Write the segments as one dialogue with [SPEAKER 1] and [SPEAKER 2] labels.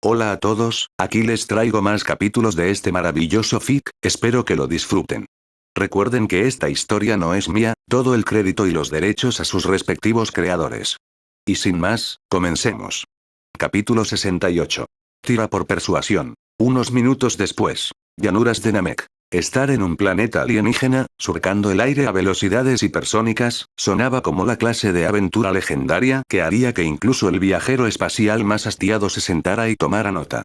[SPEAKER 1] Hola a todos, aquí les traigo más capítulos de este maravilloso fic, espero que lo disfruten. Recuerden que esta historia no es mía, todo el crédito y los derechos a sus respectivos creadores. Y sin más, comencemos. Capítulo 68. Tira por persuasión. Unos minutos después. Llanuras de Namek. Estar en un planeta alienígena, surcando el aire a velocidades hipersónicas, sonaba como la clase de aventura legendaria que haría que incluso el viajero espacial más hastiado se sentara y tomara nota.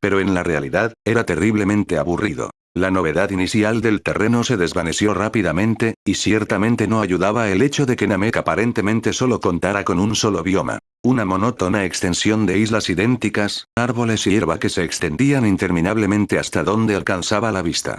[SPEAKER 1] Pero en la realidad, era terriblemente aburrido. La novedad inicial del terreno se desvaneció rápidamente, y ciertamente no ayudaba el hecho de que Namek aparentemente solo contara con un solo bioma. Una monótona extensión de islas idénticas, árboles y hierba que se extendían interminablemente hasta donde alcanzaba la vista.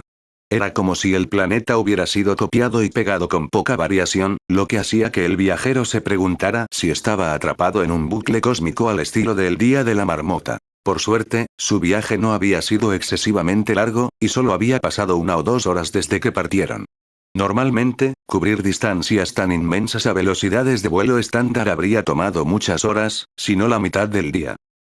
[SPEAKER 1] Era como si el planeta hubiera sido copiado y pegado con poca variación, lo que hacía que el viajero se preguntara si estaba atrapado en un bucle cósmico al estilo del Día de la Marmota. Por suerte, su viaje no había sido excesivamente largo, y solo había pasado 1 o 2 horas desde que partieron. Normalmente, cubrir distancias tan inmensas a velocidades de vuelo estándar habría tomado muchas horas, si no la mitad del día.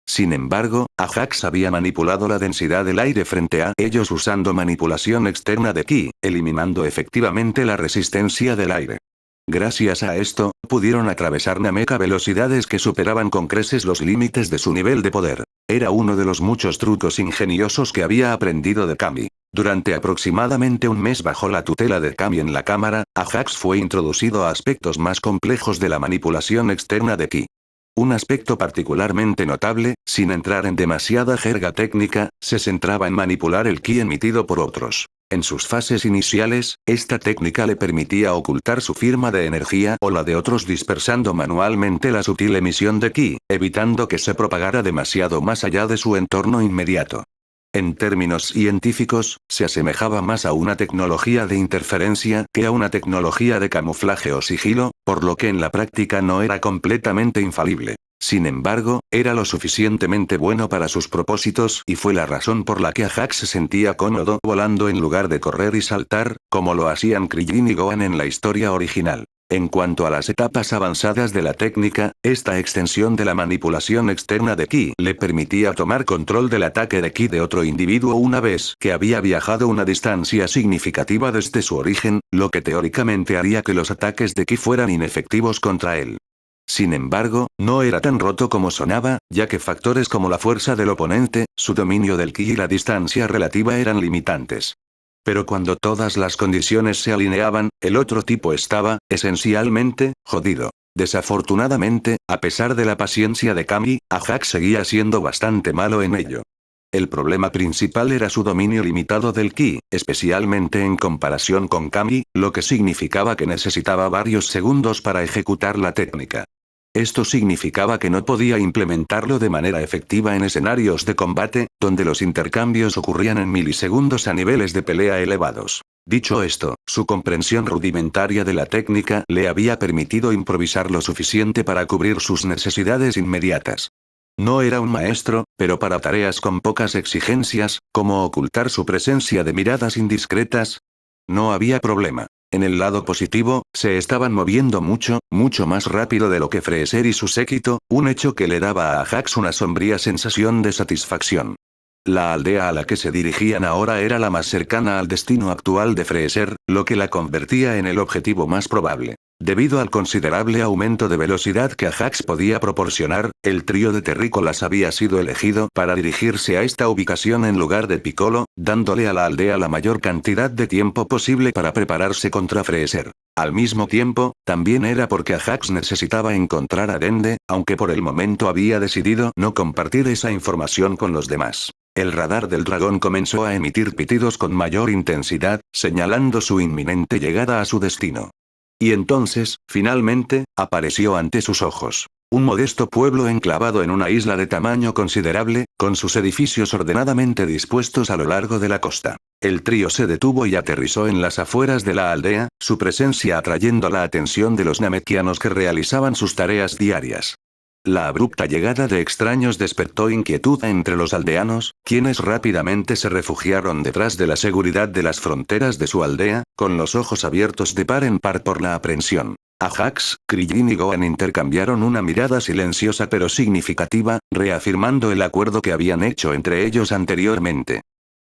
[SPEAKER 1] Sin embargo, Ajax había manipulado la densidad del aire frente a ellos usando manipulación externa de ki, eliminando efectivamente la resistencia del aire. Gracias a esto, pudieron atravesar Namek a velocidades que superaban con creces los límites de su nivel de poder. Era uno de los muchos trucos ingeniosos que había aprendido de Kami. Durante aproximadamente un mes bajo la tutela de Kami en la cámara, Ajax fue introducido a aspectos más complejos de la manipulación externa de ki. Un aspecto particularmente notable, sin entrar en demasiada jerga técnica, se centraba en manipular el ki emitido por otros. En sus fases iniciales, esta técnica le permitía ocultar su firma de energía o la de otros dispersando manualmente la sutil emisión de ki, evitando que se propagara demasiado más allá de su entorno inmediato. En términos científicos, se asemejaba más a una tecnología de interferencia que a una tecnología de camuflaje o sigilo, por lo que en la práctica no era completamente infalible. Sin embargo, era lo suficientemente bueno para sus propósitos y fue la razón por la que Ajax se sentía cómodo volando en lugar de correr y saltar, como lo hacían Krillin y Gohan en la historia original. En cuanto a las etapas avanzadas de la técnica, esta extensión de la manipulación externa de ki le permitía tomar control del ataque de ki de otro individuo una vez que había viajado una distancia significativa desde su origen, lo que teóricamente haría que los ataques de ki fueran inefectivos contra él. Sin embargo, no era tan roto como sonaba, ya que factores como la fuerza del oponente, su dominio del ki y la distancia relativa eran limitantes. Pero cuando todas las condiciones se alineaban, el otro tipo estaba, esencialmente, jodido. Desafortunadamente, a pesar de la paciencia de Kami, Ajax seguía siendo bastante malo en ello. El problema principal era su dominio limitado del ki, especialmente en comparación con Kami, lo que significaba que necesitaba varios segundos para ejecutar la técnica. Esto significaba que no podía implementarlo de manera efectiva en escenarios de combate, donde los intercambios ocurrían en milisegundos a niveles de pelea elevados. Dicho esto, su comprensión rudimentaria de la técnica le había permitido improvisar lo suficiente para cubrir sus necesidades inmediatas. No era un maestro, pero para tareas con pocas exigencias, como ocultar su presencia de miradas indiscretas, no había problema. En el lado positivo, se estaban moviendo mucho, mucho más rápido de lo que Freezer y su séquito, un hecho que le daba a Ajax una sombría sensación de satisfacción. La aldea a la que se dirigían ahora era la más cercana al destino actual de Freezer, lo que la convertía en el objetivo más probable. Debido al considerable aumento de velocidad que Ajax podía proporcionar, el trío de terrícolas había sido elegido para dirigirse a esta ubicación en lugar de Piccolo, dándole a la aldea la mayor cantidad de tiempo posible para prepararse contra Freezer. Al mismo tiempo, también era porque Ajax necesitaba encontrar a Dende, aunque por el momento había decidido no compartir esa información con los demás. El radar del dragón comenzó a emitir pitidos con mayor intensidad, señalando su inminente llegada a su destino. Y entonces, finalmente, apareció ante sus ojos. Un modesto pueblo enclavado en una isla de tamaño considerable, con sus edificios ordenadamente dispuestos a lo largo de la costa. El trío se detuvo y aterrizó en las afueras de la aldea, su presencia atrayendo la atención de los namekianos que realizaban sus tareas diarias. La abrupta llegada de extraños despertó inquietud entre los aldeanos, quienes rápidamente se refugiaron detrás de la seguridad de las fronteras de su aldea, con los ojos abiertos de par en par por la aprensión. Ajax, Krillin y Gohan intercambiaron una mirada silenciosa pero significativa, reafirmando el acuerdo que habían hecho entre ellos anteriormente.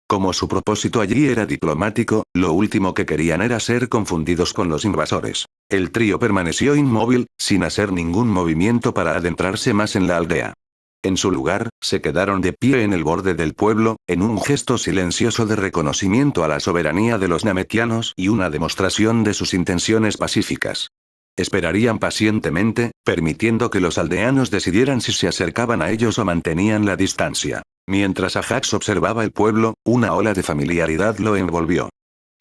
[SPEAKER 1] Como su propósito allí era diplomático, lo último que querían era ser confundidos con los invasores. El trío permaneció inmóvil, sin hacer ningún movimiento para adentrarse más en la aldea. En su lugar, se quedaron de pie en el borde del pueblo, en un gesto silencioso de reconocimiento a la soberanía de los namekianos y una demostración de sus intenciones pacíficas. Esperarían pacientemente, permitiendo que los aldeanos decidieran si se acercaban a ellos o mantenían la distancia. Mientras Ajax observaba el pueblo, una ola de familiaridad lo envolvió.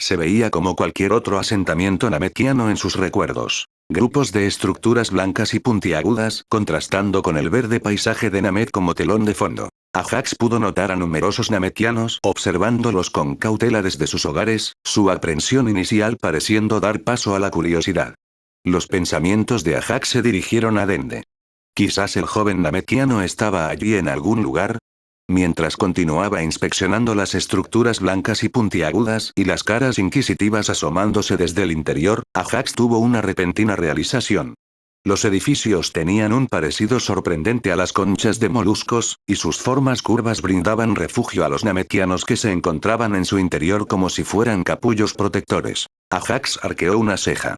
[SPEAKER 1] Se veía como cualquier otro asentamiento namekiano en sus recuerdos. Grupos de estructuras blancas y puntiagudas, contrastando con el verde paisaje de Namek como telón de fondo. Ajax pudo notar a numerosos namekianos observándolos con cautela desde sus hogares, su aprensión inicial pareciendo dar paso a la curiosidad. Los pensamientos de Ajax se dirigieron a Dende. Quizás el joven namekiano estaba allí en algún lugar. Mientras continuaba inspeccionando las estructuras blancas y puntiagudas y las caras inquisitivas asomándose desde el interior, Ajax tuvo una repentina realización. Los edificios tenían un parecido sorprendente a las conchas de moluscos, y sus formas curvas brindaban refugio a los namekianos que se encontraban en su interior como si fueran capullos protectores. Ajax arqueó una ceja.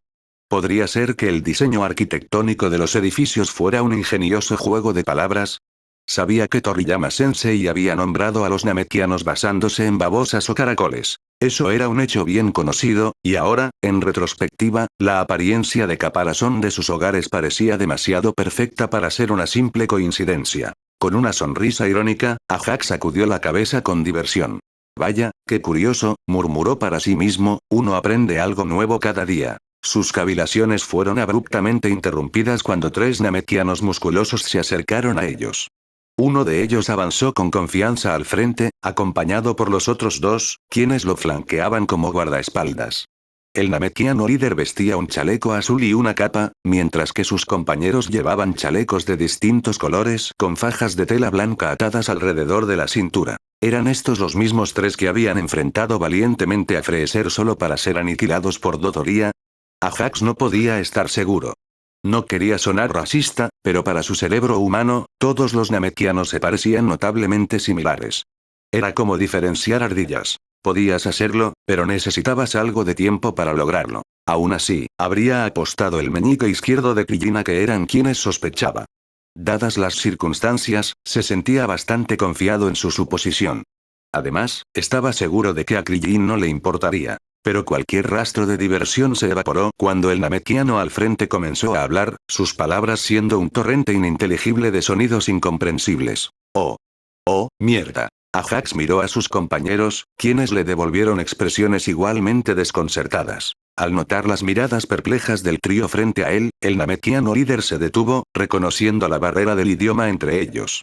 [SPEAKER 1] ¿Podría ser que el diseño arquitectónico de los edificios fuera un ingenioso juego de palabras? Sabía que Toriyama Sensei había nombrado a los namekianos basándose en babosas o caracoles. Eso era un hecho bien conocido, y ahora, en retrospectiva, la apariencia de caparazón de sus hogares parecía demasiado perfecta para ser una simple coincidencia. Con una sonrisa irónica, Ajax sacudió la cabeza con diversión. Vaya, qué curioso, murmuró para sí mismo, uno aprende algo nuevo cada día. Sus cavilaciones fueron abruptamente interrumpidas cuando tres namekianos musculosos se acercaron a ellos. Uno de ellos avanzó con confianza al frente, acompañado por los otros dos, quienes lo flanqueaban como guardaespaldas. El namekiano líder vestía un chaleco azul y una capa, mientras que sus compañeros llevaban chalecos de distintos colores con fajas de tela blanca atadas alrededor de la cintura. ¿Eran estos los mismos tres que habían enfrentado valientemente a Freezer solo para ser aniquilados por Dodoria? Ajax no podía estar seguro. No quería sonar racista, pero para su cerebro humano, todos los namekianos se parecían notablemente similares. Era como diferenciar ardillas. Podías hacerlo, pero necesitabas algo de tiempo para lograrlo. Aún así, habría apostado el meñique izquierdo de Krillin a que eran quienes sospechaba. Dadas las circunstancias, se sentía bastante confiado en su suposición. Además, estaba seguro de que a Krillin no le importaría. Pero cualquier rastro de diversión se evaporó cuando el namekiano al frente comenzó a hablar, sus palabras siendo un torrente ininteligible de sonidos incomprensibles. ¡Oh! ¡Oh, mierda! Ajax miró a sus compañeros, quienes le devolvieron expresiones igualmente desconcertadas. Al notar las miradas perplejas del trío frente a él, el namekiano líder se detuvo, reconociendo la barrera del idioma entre ellos.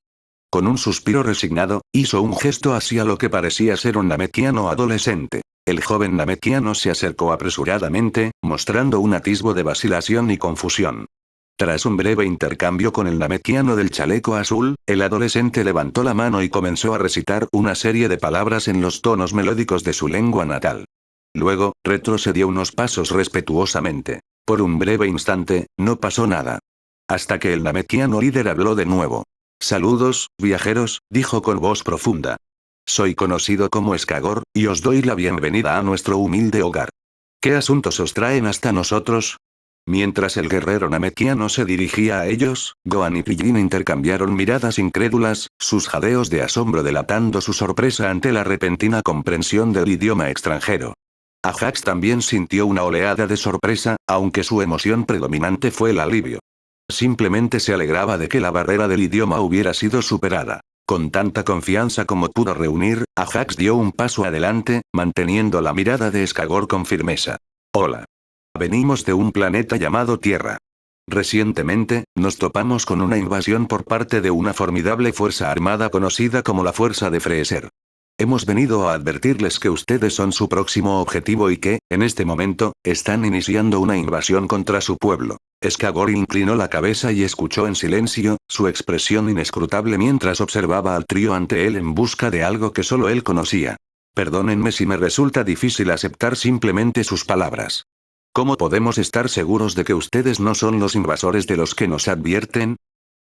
[SPEAKER 1] Con un suspiro resignado, hizo un gesto hacia lo que parecía ser un namekiano adolescente. El joven namekiano se acercó apresuradamente, mostrando un atisbo de vacilación y confusión. Tras un breve intercambio con el namekiano del chaleco azul, el adolescente levantó la mano y comenzó a recitar una serie de palabras en los tonos melódicos de su lengua natal. Luego, retrocedió unos pasos respetuosamente. Por un breve instante, no pasó nada. Hasta que el namekiano líder habló de nuevo. «Saludos, viajeros», dijo con voz profunda. «Soy conocido como Escagor, y os doy la bienvenida a nuestro humilde hogar. ¿Qué asuntos os traen hasta nosotros?» Mientras el guerrero namekiano se dirigía a ellos, Gohan y Krillin intercambiaron miradas incrédulas, sus jadeos de asombro delatando su sorpresa ante la repentina comprensión del idioma extranjero. Ajax también sintió una oleada de sorpresa, aunque su emoción predominante fue el alivio. Simplemente se alegraba de que la barrera del idioma hubiera sido superada. Con tanta confianza como pudo reunir, Ajax dio un paso adelante, manteniendo la mirada de Escagor con firmeza. «Hola. Venimos de un planeta llamado Tierra. Recientemente, nos topamos con una invasión por parte de una formidable fuerza armada conocida como la Fuerza de Freezer. Hemos venido a advertirles que ustedes son su próximo objetivo y que, en este momento, están iniciando una invasión contra su pueblo». Escagor inclinó la cabeza y escuchó en silencio, su expresión inescrutable mientras observaba al trío ante él en busca de algo que solo él conocía. Perdónenme si me resulta difícil aceptar simplemente sus palabras. ¿Cómo podemos estar seguros de que ustedes no son los invasores de los que nos advierten?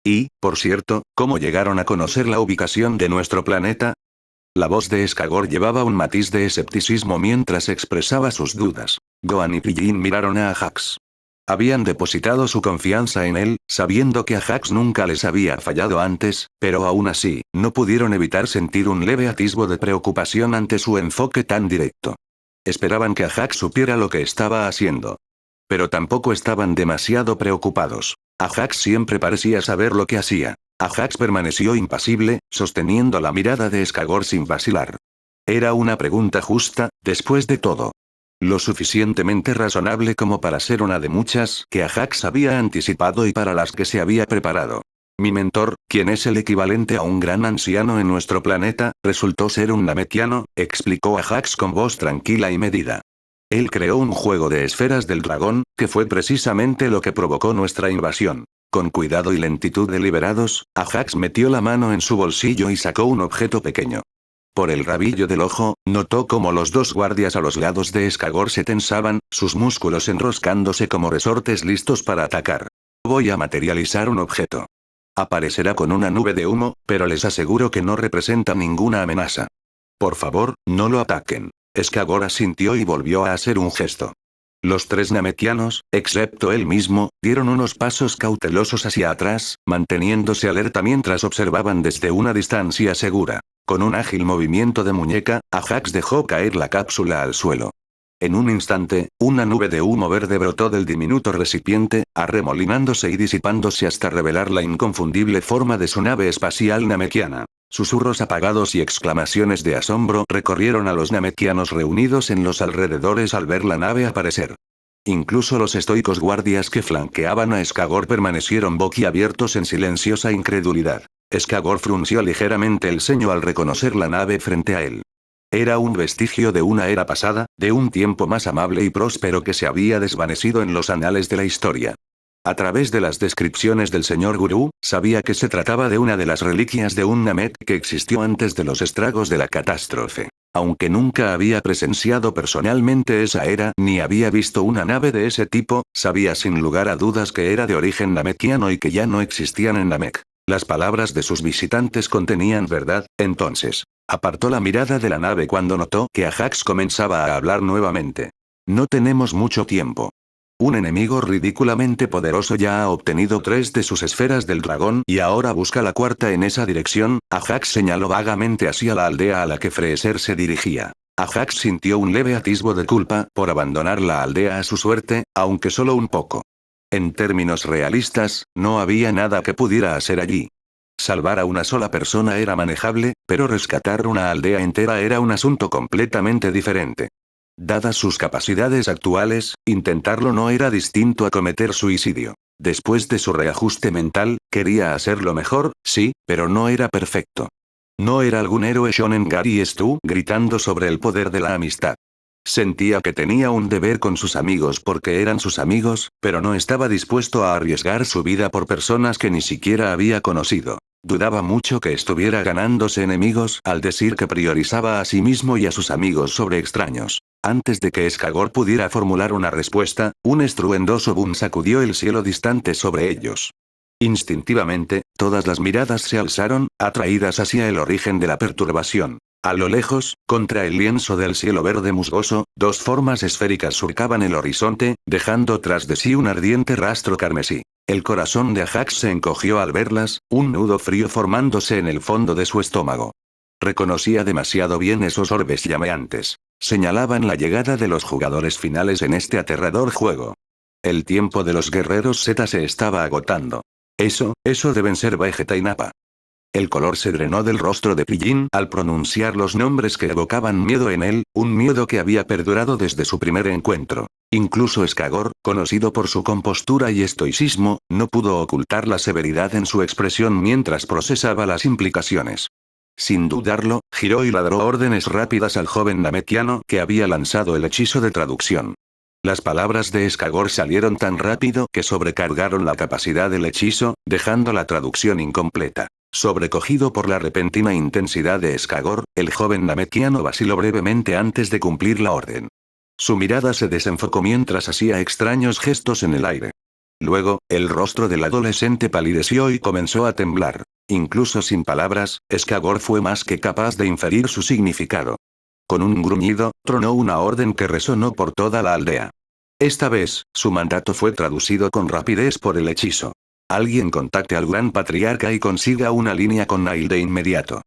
[SPEAKER 1] Y, por cierto, ¿cómo llegaron a conocer la ubicación de nuestro planeta? La voz de Skagor llevaba un matiz de escepticismo mientras expresaba sus dudas. Gohan y Pillin miraron a Ajax. Habían depositado su confianza en él, sabiendo que Ajax nunca les había fallado antes, pero aún así, no pudieron evitar sentir un leve atisbo de preocupación ante su enfoque tan directo. Esperaban que Ajax supiera lo que estaba haciendo. Pero tampoco estaban demasiado preocupados. Ajax siempre parecía saber lo que hacía. Ajax permaneció impasible, sosteniendo la mirada de Skagor sin vacilar. Era una pregunta justa, después de todo. Lo suficientemente razonable como para ser una de muchas que Ajax había anticipado y para las que se había preparado. Mi mentor, quien es el equivalente a un gran anciano en nuestro planeta, resultó ser un Namekiano, explicó Ajax con voz tranquila y medida. Él creó un juego de esferas del dragón, que fue precisamente lo que provocó nuestra invasión. Con cuidado y lentitud deliberados, Ajax metió la mano en su bolsillo y sacó un objeto pequeño. Por el rabillo del ojo, notó cómo los dos guardias a los lados de Skagor se tensaban, sus músculos enroscándose como resortes listos para atacar. Voy a materializar un objeto. Aparecerá con una nube de humo, pero les aseguro que no representa ninguna amenaza. Por favor, no lo ataquen. Skagor asintió y volvió a hacer un gesto. Los tres namekianos, excepto él mismo, dieron unos pasos cautelosos hacia atrás, manteniéndose alerta mientras observaban desde una distancia segura. Con un ágil movimiento de muñeca, Ajax dejó caer la cápsula al suelo. En un instante, una nube de humo verde brotó del diminuto recipiente, arremolinándose y disipándose hasta revelar la inconfundible forma de su nave espacial namekiana. Susurros apagados y exclamaciones de asombro recorrieron a los namekianos reunidos en los alrededores al ver la nave aparecer. Incluso los estoicos guardias que flanqueaban a Skagor permanecieron boquiabiertos en silenciosa incredulidad. Skagor frunció ligeramente el ceño al reconocer la nave frente a él. Era un vestigio de una era pasada, de un tiempo más amable y próspero que se había desvanecido en los anales de la historia. A través de las descripciones del señor Gurú, sabía que se trataba de una de las reliquias de un Namek que existió antes de los estragos de la catástrofe. Aunque nunca había presenciado personalmente esa era ni había visto una nave de ese tipo, sabía sin lugar a dudas que era de origen namekiano y que ya no existían en Namek. Las palabras de sus visitantes contenían verdad, entonces. Apartó la mirada de la nave cuando notó que Ajax comenzaba a hablar nuevamente. No tenemos mucho tiempo. Un enemigo ridículamente poderoso ya ha obtenido 3 de sus esferas del dragón y ahora busca la cuarta en esa dirección. Ajax señaló vagamente hacia la aldea a la que Freezer se dirigía. Ajax sintió un leve atisbo de culpa por abandonar la aldea a su suerte, aunque solo un poco. En términos realistas, no había nada que pudiera hacer allí. Salvar a una sola persona era manejable, pero rescatar una aldea entera era un asunto completamente diferente. Dadas sus capacidades actuales, intentarlo no era distinto a cometer suicidio. Después de su reajuste mental, quería hacerlo mejor, sí, pero no era perfecto. No era algún héroe shonen Gary Stu gritando sobre el poder de la amistad. Sentía que tenía un deber con sus amigos porque eran sus amigos, pero no estaba dispuesto a arriesgar su vida por personas que ni siquiera había conocido. Dudaba mucho que estuviera ganándose enemigos al decir que priorizaba a sí mismo y a sus amigos sobre extraños. Antes de que Skagor pudiera formular una respuesta, un estruendoso boom sacudió el cielo distante sobre ellos. Instintivamente, todas las miradas se alzaron, atraídas hacia el origen de la perturbación. A lo lejos, contra el lienzo del cielo verde musgoso, 2 formas esféricas surcaban el horizonte, dejando tras de sí un ardiente rastro carmesí. El corazón de Ajax se encogió al verlas, un nudo frío formándose en el fondo de su estómago. Reconocía demasiado bien esos orbes llameantes. Señalaban la llegada de los jugadores finales en este aterrador juego. El tiempo de los guerreros Z se estaba agotando. Eso deben ser Vegeta y Nappa. El color se drenó del rostro de Pillin al pronunciar los nombres que evocaban miedo en él, un miedo que había perdurado desde su primer encuentro. Incluso Skagor, conocido por su compostura y estoicismo, no pudo ocultar la severidad en su expresión mientras procesaba las implicaciones. Sin dudarlo, giró y ladró órdenes rápidas al joven namekiano que había lanzado el hechizo de traducción. Las palabras de Skagor salieron tan rápido que sobrecargaron la capacidad del hechizo, dejando la traducción incompleta. Sobrecogido por la repentina intensidad de Skagor, el joven namekiano vaciló brevemente antes de cumplir la orden. Su mirada se desenfocó mientras hacía extraños gestos en el aire. Luego, el rostro del adolescente palideció y comenzó a temblar. Incluso sin palabras, Skagor fue más que capaz de inferir su significado. Con un gruñido, tronó una orden que resonó por toda la aldea. Esta vez, su mandato fue traducido con rapidez por el hechizo. Alguien contacte al gran patriarca y consiga una línea con Nail de inmediato.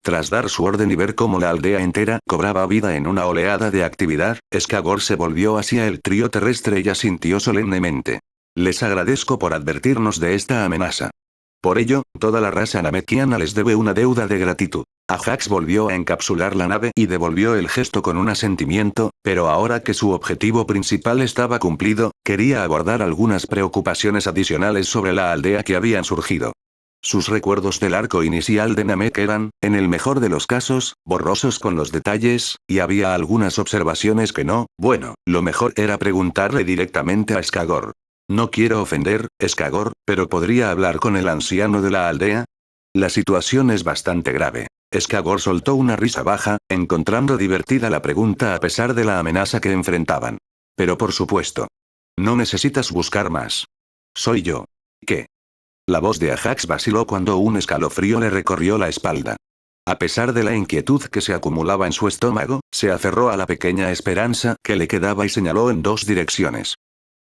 [SPEAKER 1] Tras dar su orden y ver cómo la aldea entera cobraba vida en una oleada de actividad, Skagor se volvió hacia el trío terrestre y asintió solemnemente. Les agradezco por advertirnos de esta amenaza. Por ello, toda la raza namekiana les debe una deuda de gratitud. Ajax volvió a encapsular la nave y devolvió el gesto con un asentimiento, pero ahora que su objetivo principal estaba cumplido, quería abordar algunas preocupaciones adicionales sobre la aldea que habían surgido. Sus recuerdos del arco inicial de Namek eran, en el mejor de los casos, borrosos con los detalles, y había algunas observaciones que no, bueno, lo mejor era preguntarle directamente a Skagor. No quiero ofender, Skagor, pero ¿podría hablar con el anciano de la aldea? La situación es bastante grave. Skagor soltó una risa baja, encontrando divertida la pregunta a pesar de la amenaza que enfrentaban. Pero por supuesto. No necesitas buscar más. Soy yo. ¿Qué? La voz de Ajax vaciló cuando un escalofrío le recorrió la espalda. A pesar de la inquietud que se acumulaba en su estómago, se aferró a la pequeña esperanza que le quedaba y señaló en dos direcciones.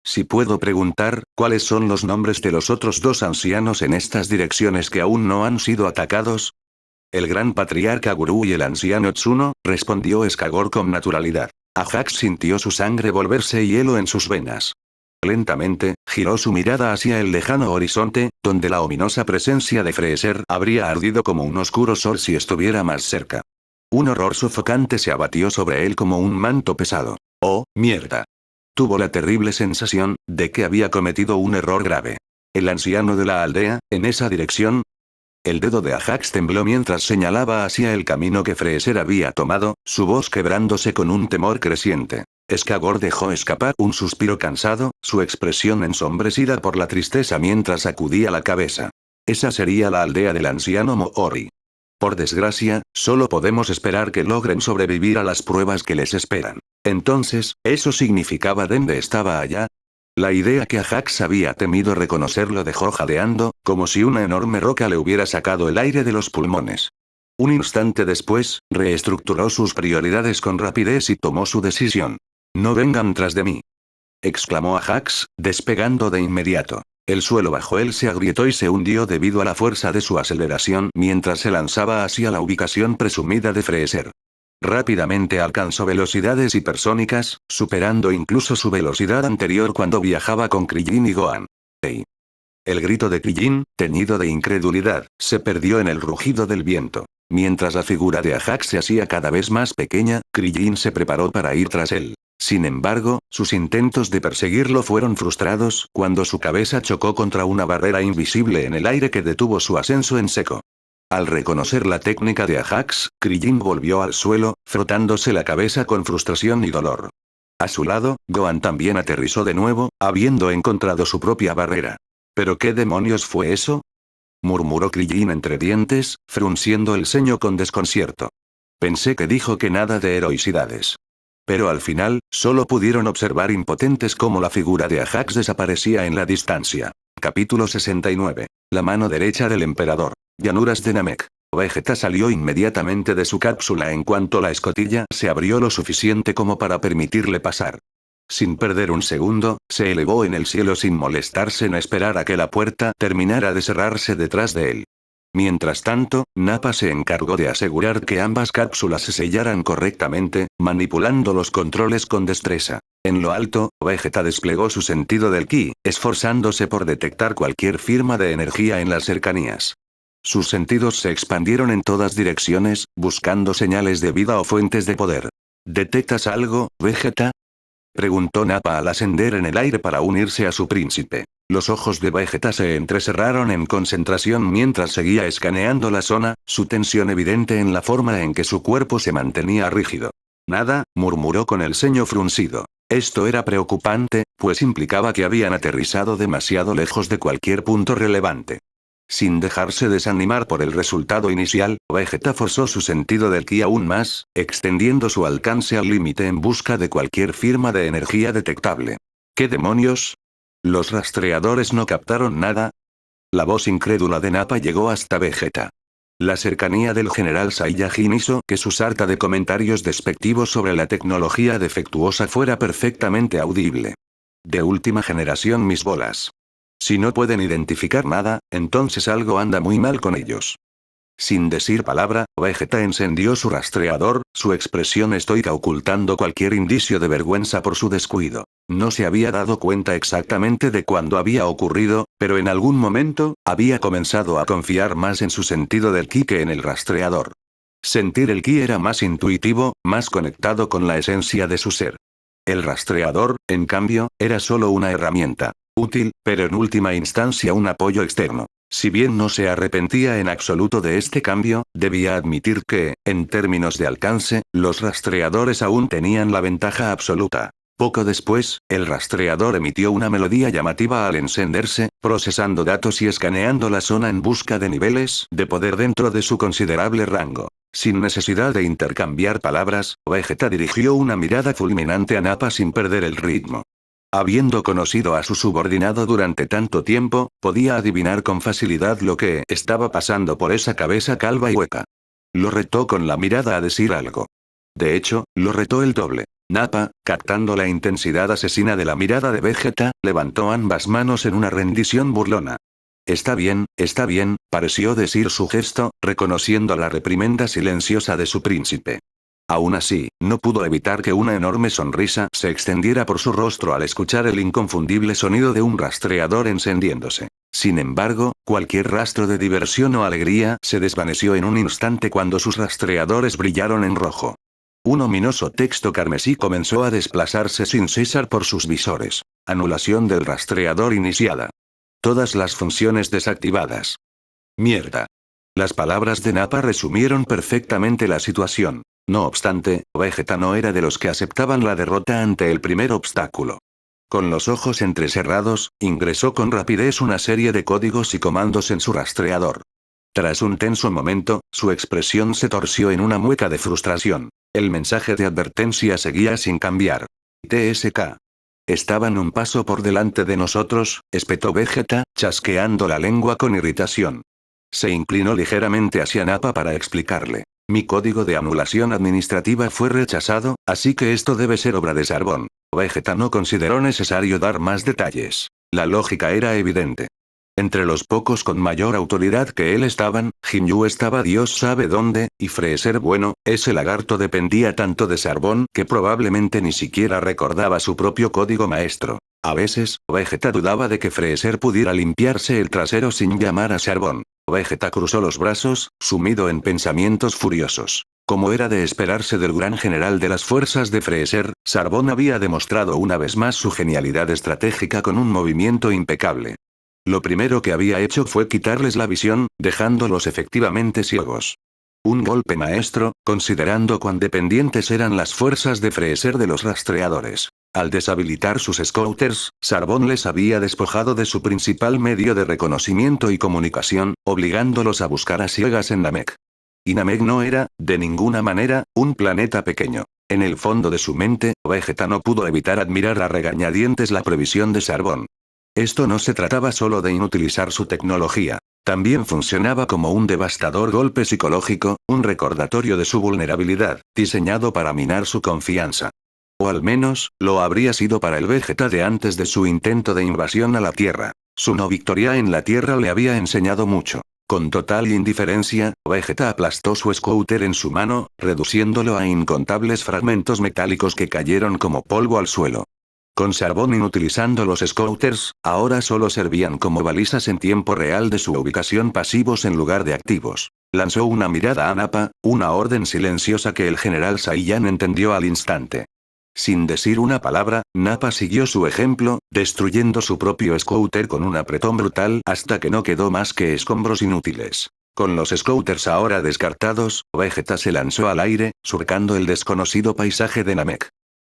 [SPEAKER 1] Si puedo preguntar, ¿cuáles son los nombres de los otros dos ancianos en estas direcciones que aún no han sido atacados? El gran patriarca Gurú y el anciano Tsuno, respondió Skagor con naturalidad. Ajax sintió su sangre volverse hielo en sus venas. Lentamente, giró su mirada hacia el lejano horizonte, donde la ominosa presencia de Freezer habría ardido como un oscuro sol si estuviera más cerca. Un horror sofocante se abatió sobre él como un manto pesado. ¡Oh, mierda! Tuvo la terrible sensación de que había cometido un error grave. El anciano de la aldea, en esa dirección. El dedo de Ajax tembló mientras señalaba hacia el camino que Freezer había tomado, su voz quebrándose con un temor creciente. Skagor dejó escapar un suspiro cansado, su expresión ensombrecida por la tristeza mientras sacudía la cabeza. Esa sería la aldea del anciano Moori. Por desgracia, solo podemos esperar que logren sobrevivir a las pruebas que les esperan. Entonces, ¿eso significaba dónde estaba allá? La idea que Ajax había temido reconocer lo dejó jadeando, como si una enorme roca le hubiera sacado el aire de los pulmones. Un instante después, reestructuró sus prioridades con rapidez y tomó su decisión. «No vengan tras de mí», exclamó Ajax, despegando de inmediato. El suelo bajo él se agrietó y se hundió debido a la fuerza de su aceleración mientras se lanzaba hacia la ubicación presumida de Freezer. Rápidamente alcanzó velocidades hipersónicas, superando incluso su velocidad anterior cuando viajaba con Krillin y Gohan. ¡Ey! El grito de Krillin, teñido de incredulidad, se perdió en el rugido del viento. Mientras la figura de Ajax se hacía cada vez más pequeña, Krillin se preparó para ir tras él. Sin embargo, sus intentos de perseguirlo fueron frustrados cuando su cabeza chocó contra una barrera invisible en el aire que detuvo su ascenso en seco. Al reconocer la técnica de Ajax, Krillin volvió al suelo, frotándose la cabeza con frustración y dolor. A su lado, Gohan también aterrizó de nuevo, habiendo encontrado su propia barrera. ¿Pero qué demonios fue eso?, murmuró Krillin entre dientes, frunciendo el ceño con desconcierto. Pensé que dijo que nada de heroicidades. Pero al final, solo pudieron observar impotentes cómo la figura de Ajax desaparecía en la distancia. Capítulo 69. La mano derecha del emperador. Llanuras de Namek. Vegeta salió inmediatamente de su cápsula en cuanto la escotilla se abrió lo suficiente como para permitirle pasar. Sin perder un segundo, se elevó en el cielo sin molestarse en esperar a que la puerta terminara de cerrarse detrás de él. Mientras tanto, Nappa se encargó de asegurar que ambas cápsulas se sellaran correctamente, manipulando los controles con destreza. En lo alto, Vegeta desplegó su sentido del ki, esforzándose por detectar cualquier firma de energía en las cercanías. Sus sentidos se expandieron en todas direcciones, buscando señales de vida o fuentes de poder. ¿Detectas algo, Vegeta?, preguntó Nappa al ascender en el aire para unirse a su príncipe. Los ojos de Vegeta se entrecerraron en concentración mientras seguía escaneando la zona, su tensión evidente en la forma en que su cuerpo se mantenía rígido. Nada, murmuró con el ceño fruncido. Esto era preocupante, pues implicaba que habían aterrizado demasiado lejos de cualquier punto relevante. Sin dejarse desanimar por el resultado inicial, Vegeta forzó su sentido del ki aún más, extendiendo su alcance al límite en busca de cualquier firma de energía detectable. ¿Qué demonios? ¿Los rastreadores no captaron nada? La voz incrédula de Nappa llegó hasta Vegeta. La cercanía del general Saiyajin hizo que su sarta de comentarios despectivos sobre la tecnología defectuosa fuera perfectamente audible. De última generación mis bolas. Si no pueden identificar nada, entonces algo anda muy mal con ellos. Sin decir palabra, Vegeta encendió su rastreador, su expresión estoica ocultando cualquier indicio de vergüenza por su descuido. No se había dado cuenta exactamente de cuándo había ocurrido, pero en algún momento, había comenzado a confiar más en su sentido del ki que en el rastreador. Sentir el ki era más intuitivo, más conectado con la esencia de su ser. El rastreador, en cambio, era solo una herramienta. Útil, pero en última instancia un apoyo externo. Si bien no se arrepentía en absoluto de este cambio, debía admitir que, en términos de alcance, los rastreadores aún tenían la ventaja absoluta. Poco después, el rastreador emitió una melodía llamativa al encenderse, procesando datos y escaneando la zona en busca de niveles de poder dentro de su considerable rango. Sin necesidad de intercambiar palabras, Vegeta dirigió una mirada fulminante a Nappa sin perder el ritmo. Habiendo conocido a su subordinado durante tanto tiempo, podía adivinar con facilidad lo que estaba pasando por esa cabeza calva y hueca. Lo retó con la mirada a decir algo. De hecho, lo retó el doble. Nappa, captando la intensidad asesina de la mirada de Vegeta, levantó ambas manos en una rendición burlona. Está bien, pareció decir su gesto, reconociendo la reprimenda silenciosa de su príncipe. Aún así, no pudo evitar que una enorme sonrisa se extendiera por su rostro al escuchar el inconfundible sonido de un rastreador encendiéndose. Sin embargo, cualquier rastro de diversión o alegría se desvaneció en un instante cuando sus rastreadores brillaron en rojo. Un ominoso texto carmesí comenzó a desplazarse sin cesar por sus visores. Anulación del rastreador iniciada. Todas las funciones desactivadas. Mierda. Las palabras de Nappa resumieron perfectamente la situación. No obstante, Vegeta no era de los que aceptaban la derrota ante el primer obstáculo. Con los ojos entrecerrados, ingresó con rapidez una serie de códigos y comandos en su rastreador. Tras un tenso momento, su expresión se torció en una mueca de frustración. El mensaje de advertencia seguía sin cambiar. TSK. Estaban un paso por delante de nosotros, espetó Vegeta, chasqueando la lengua con irritación. Se inclinó ligeramente hacia Nappa para explicarle. Mi código de anulación administrativa fue rechazado, así que esto debe ser obra de Sarbón. Vegeta no consideró necesario dar más detalles. La lógica era evidente. Entre los pocos con mayor autoridad que él estaban, Jinyu estaba Dios sabe dónde, y Freezer bueno, ese lagarto dependía tanto de Sarbón que probablemente ni siquiera recordaba su propio código maestro. A veces, Vegeta dudaba de que Freezer pudiera limpiarse el trasero sin llamar a Sarbón. Vegeta cruzó los brazos, sumido en pensamientos furiosos. Como era de esperarse del gran general de las fuerzas de Freezer, Sarbón había demostrado una vez más su genialidad estratégica con un movimiento impecable. Lo primero que había hecho fue quitarles la visión, dejándolos efectivamente ciegos. Un golpe maestro, considerando cuán dependientes eran las fuerzas de Freezer de los rastreadores. Al deshabilitar sus scouters, Sarbón les había despojado de su principal medio de reconocimiento y comunicación, obligándolos a buscar a ciegas en Namek. Y Namek no era, de ninguna manera, un planeta pequeño. En el fondo de su mente, Vegeta no pudo evitar admirar a regañadientes la previsión de Sarbón. Esto no se trataba solo de inutilizar su tecnología. También funcionaba como un devastador golpe psicológico, un recordatorio de su vulnerabilidad, diseñado para minar su confianza. O al menos, lo habría sido para el Vegeta de antes de su intento de invasión a la Tierra. Su no victoria en la Tierra le había enseñado mucho. Con total indiferencia, Vegeta aplastó su scouter en su mano, reduciéndolo a incontables fragmentos metálicos que cayeron como polvo al suelo. Con Sarbón inutilizando los scouters, ahora solo servían como balizas en tiempo real de su ubicación pasivos en lugar de activos. Lanzó una mirada a Nappa, una orden silenciosa que el general Saiyan entendió al instante. Sin decir una palabra, Nappa siguió su ejemplo, destruyendo su propio scouter con un apretón brutal hasta que no quedó más que escombros inútiles. Con los scouters ahora descartados, Vegeta se lanzó al aire, surcando el desconocido paisaje de Namek.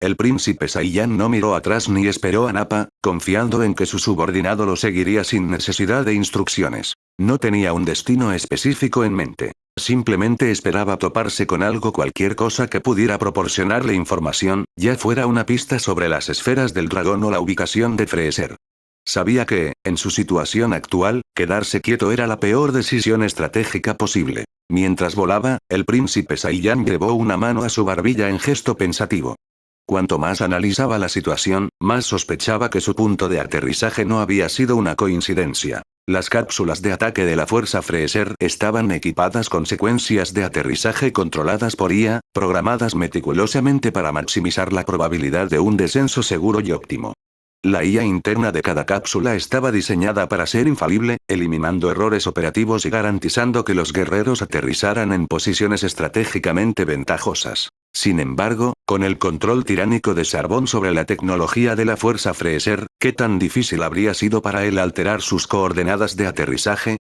[SPEAKER 1] El príncipe Saiyan no miró atrás ni esperó a Nappa, confiando en que su subordinado lo seguiría sin necesidad de instrucciones. No tenía un destino específico en mente. Simplemente esperaba toparse con algo, cualquier cosa que pudiera proporcionarle información, ya fuera una pista sobre las esferas del dragón o la ubicación de Freezer. Sabía que, en su situación actual, quedarse quieto era la peor decisión estratégica posible. Mientras volaba, el príncipe Saiyan llevó una mano a su barbilla en gesto pensativo. Cuanto más analizaba la situación, más sospechaba que su punto de aterrizaje no había sido una coincidencia. Las cápsulas de ataque de la Fuerza Freezer estaban equipadas con secuencias de aterrizaje controladas por IA, programadas meticulosamente para maximizar la probabilidad de un descenso seguro y óptimo. La IA interna de cada cápsula estaba diseñada para ser infalible, eliminando errores operativos y garantizando que los guerreros aterrizaran en posiciones estratégicamente ventajosas. Sin embargo, con el control tiránico de Sarbón sobre la tecnología de la Fuerza Freezer, ¿qué tan difícil habría sido para él alterar sus coordenadas de aterrizaje?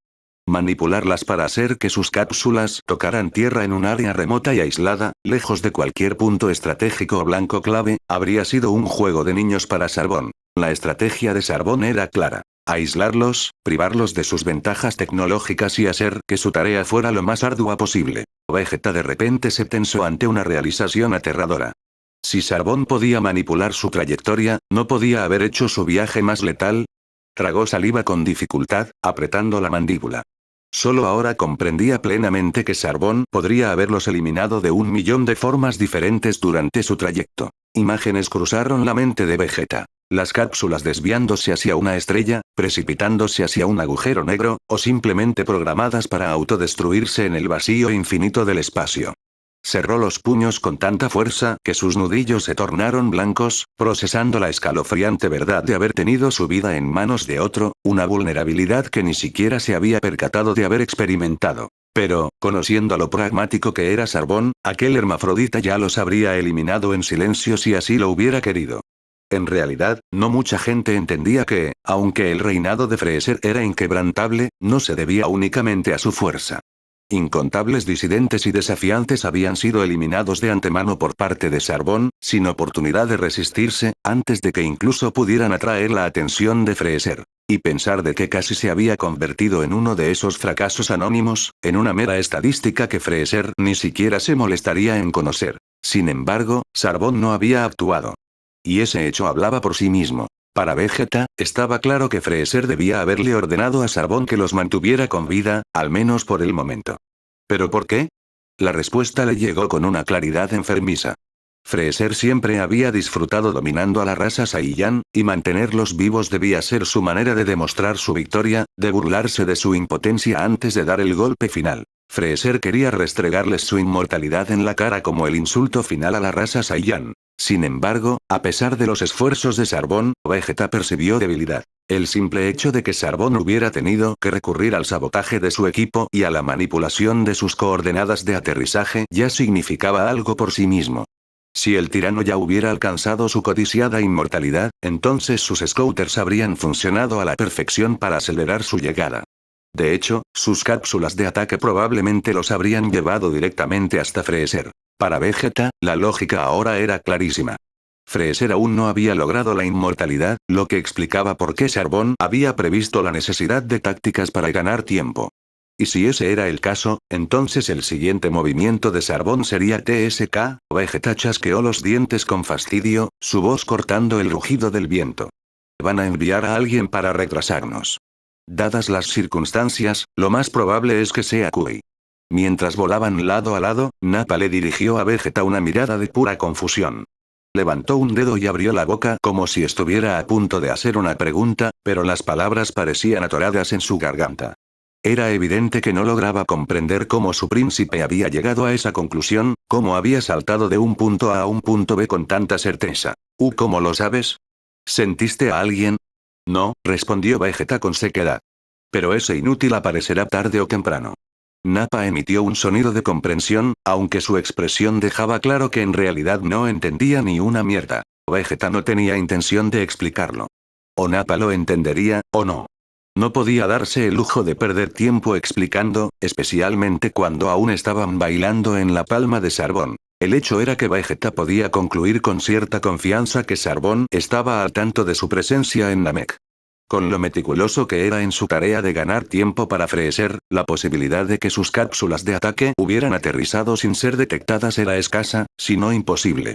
[SPEAKER 1] Manipularlas para hacer que sus cápsulas tocaran tierra en un área remota y aislada, lejos de cualquier punto estratégico o blanco clave, habría sido un juego de niños para Sarbón. La estrategia de Sarbón era clara: aislarlos, privarlos de sus ventajas tecnológicas y hacer que su tarea fuera lo más ardua posible. Vegeta de repente se tensó ante una realización aterradora. Si Sarbón podía manipular su trayectoria, ¿no podía haber hecho su viaje más letal? Tragó saliva con dificultad, apretando la mandíbula. Solo ahora comprendía plenamente que Sarbón podría haberlos eliminado de 1.000.000 de formas diferentes durante su trayecto. Imágenes cruzaron la mente de Vegeta. Las cápsulas desviándose hacia una estrella, precipitándose hacia un agujero negro, o simplemente programadas para autodestruirse en el vacío infinito del espacio. Cerró los puños con tanta fuerza que sus nudillos se tornaron blancos, procesando la escalofriante verdad de haber tenido su vida en manos de otro, una vulnerabilidad que ni siquiera se había percatado de haber experimentado. Pero, conociendo lo pragmático que era Sarbón, aquel hermafrodita ya los habría eliminado en silencio si así lo hubiera querido. En realidad, no mucha gente entendía que, aunque el reinado de Freezer era inquebrantable, no se debía únicamente a su fuerza. Incontables disidentes y desafiantes habían sido eliminados de antemano por parte de Sarbón, sin oportunidad de resistirse, antes de que incluso pudieran atraer la atención de Freezer. Y pensar de que casi se había convertido en uno de esos fracasos anónimos, en una mera estadística que Freezer ni siquiera se molestaría en conocer. Sin embargo, Sarbón no había actuado. Y ese hecho hablaba por sí mismo. Para Vegeta, estaba claro que Freezer debía haberle ordenado a Sarbón que los mantuviera con vida, al menos por el momento. ¿Pero por qué? La respuesta le llegó con una claridad enfermiza. Freezer siempre había disfrutado dominando a la raza Saiyan, y mantenerlos vivos debía ser su manera de demostrar su victoria, de burlarse de su impotencia antes de dar el golpe final. Freezer quería restregarles su inmortalidad en la cara como el insulto final a la raza Saiyan. Sin embargo, a pesar de los esfuerzos de Sarbón, Vegeta percibió debilidad. El simple hecho de que Sarbón hubiera tenido que recurrir al sabotaje de su equipo y a la manipulación de sus coordenadas de aterrizaje ya significaba algo por sí mismo. Si el tirano ya hubiera alcanzado su codiciada inmortalidad, entonces sus scouters habrían funcionado a la perfección para acelerar su llegada. De hecho, sus cápsulas de ataque probablemente los habrían llevado directamente hasta Freezer. Para Vegeta, la lógica ahora era clarísima. Freezer aún no había logrado la inmortalidad, lo que explicaba por qué Sarbón había previsto la necesidad de tácticas para ganar tiempo. Y si ese era el caso, entonces el siguiente movimiento de Sarbón sería TSK. Vegeta chasqueó los dientes con fastidio, su voz cortando el rugido del viento. Van a enviar a alguien para retrasarnos. Dadas las circunstancias, lo más probable es que sea Kui. Mientras volaban lado a lado, Nappa le dirigió a Vegeta una mirada de pura confusión. Levantó un dedo y abrió la boca como si estuviera a punto de hacer una pregunta, pero las palabras parecían atoradas en su garganta. Era evidente que no lograba comprender cómo su príncipe había llegado a esa conclusión, cómo había saltado de un punto A a un punto B con tanta certeza. ¿Cómo lo sabes? ¿Sentiste a alguien? No, respondió Vegeta con sequedad. Pero ese inútil aparecerá tarde o temprano. Nappa emitió un sonido de comprensión, aunque su expresión dejaba claro que en realidad no entendía ni una mierda. Vegeta no tenía intención de explicarlo. O Nappa lo entendería, o no. No podía darse el lujo de perder tiempo explicando, especialmente cuando aún estaban bailando en la palma de Sarbón. El hecho era que Vegeta podía concluir con cierta confianza que Sarbón estaba al tanto de su presencia en Namek. Con lo meticuloso que era en su tarea de ganar tiempo para Freezer, la posibilidad de que sus cápsulas de ataque hubieran aterrizado sin ser detectadas era escasa, si no imposible.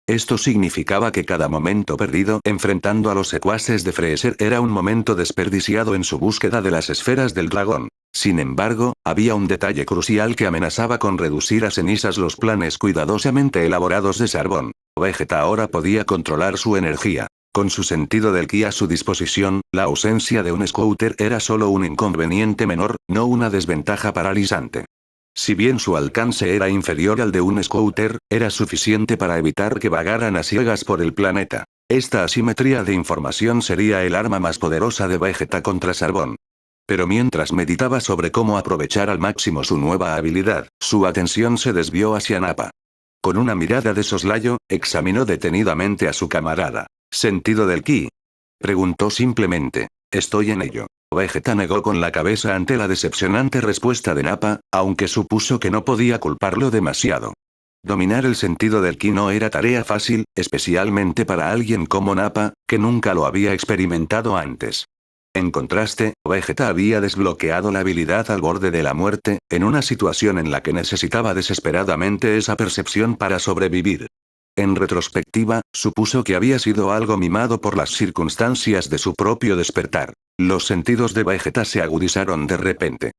[SPEAKER 1] Esto significaba que cada momento perdido enfrentando a los secuaces de Freezer era un momento desperdiciado en su búsqueda de las esferas del dragón. Sin embargo, había un detalle crucial que amenazaba con reducir a cenizas los planes cuidadosamente elaborados de Sarbón. Vegeta ahora podía controlar su energía. Con su sentido del ki a su disposición, la ausencia de un scouter era solo un inconveniente menor, no una desventaja paralizante. Si bien su alcance era inferior al de un scouter, era suficiente para evitar que vagaran a ciegas por el planeta. Esta asimetría de información sería el arma más poderosa de Vegeta contra Sarbón. Pero mientras meditaba sobre cómo aprovechar al máximo su nueva habilidad, su atención se desvió hacia Nappa. Con una mirada de soslayo, examinó detenidamente a su camarada. ¿Sentido del ki? Preguntó simplemente. Estoy en ello. Vegeta negó con la cabeza ante la decepcionante respuesta de Nappa, aunque supuso que no podía culparlo demasiado. Dominar el sentido del ki no era tarea fácil, especialmente para alguien como Nappa, que nunca lo había experimentado antes. En contraste, Vegeta había desbloqueado la habilidad al borde de la muerte, en una situación en la que necesitaba desesperadamente esa percepción para sobrevivir. En retrospectiva, supuso que había sido algo mimado por las circunstancias de su propio despertar. Los sentidos de Vegeta se agudizaron de repente.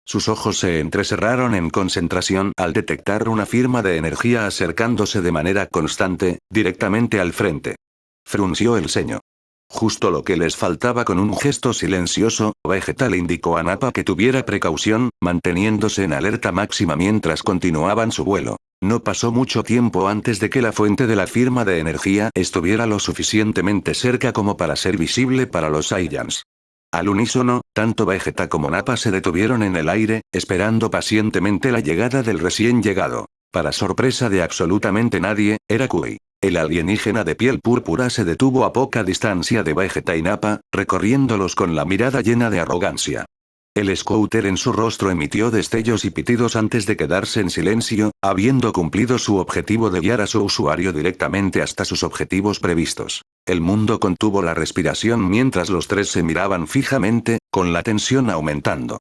[SPEAKER 1] Sus ojos se entrecerraron en concentración al detectar una firma de energía acercándose de manera constante, directamente al frente. Frunció el ceño. Justo lo que les faltaba. Con un gesto silencioso, Vegeta le indicó a Nappa que tuviera precaución, manteniéndose en alerta máxima mientras continuaban su vuelo. No pasó mucho tiempo antes de que la fuente de la firma de energía estuviera lo suficientemente cerca como para ser visible para los Saiyans. Al unísono, tanto Vegeta como Nappa se detuvieron en el aire, esperando pacientemente la llegada del recién llegado. Para sorpresa de absolutamente nadie, era Kui. El alienígena de piel púrpura se detuvo a poca distancia de Vegeta y Nappa, recorriéndolos con la mirada llena de arrogancia. El scouter en su rostro emitió destellos y pitidos antes de quedarse en silencio, habiendo cumplido su objetivo de guiar a su usuario directamente hasta sus objetivos previstos. El mundo contuvo la respiración mientras los tres se miraban fijamente, con la tensión aumentando.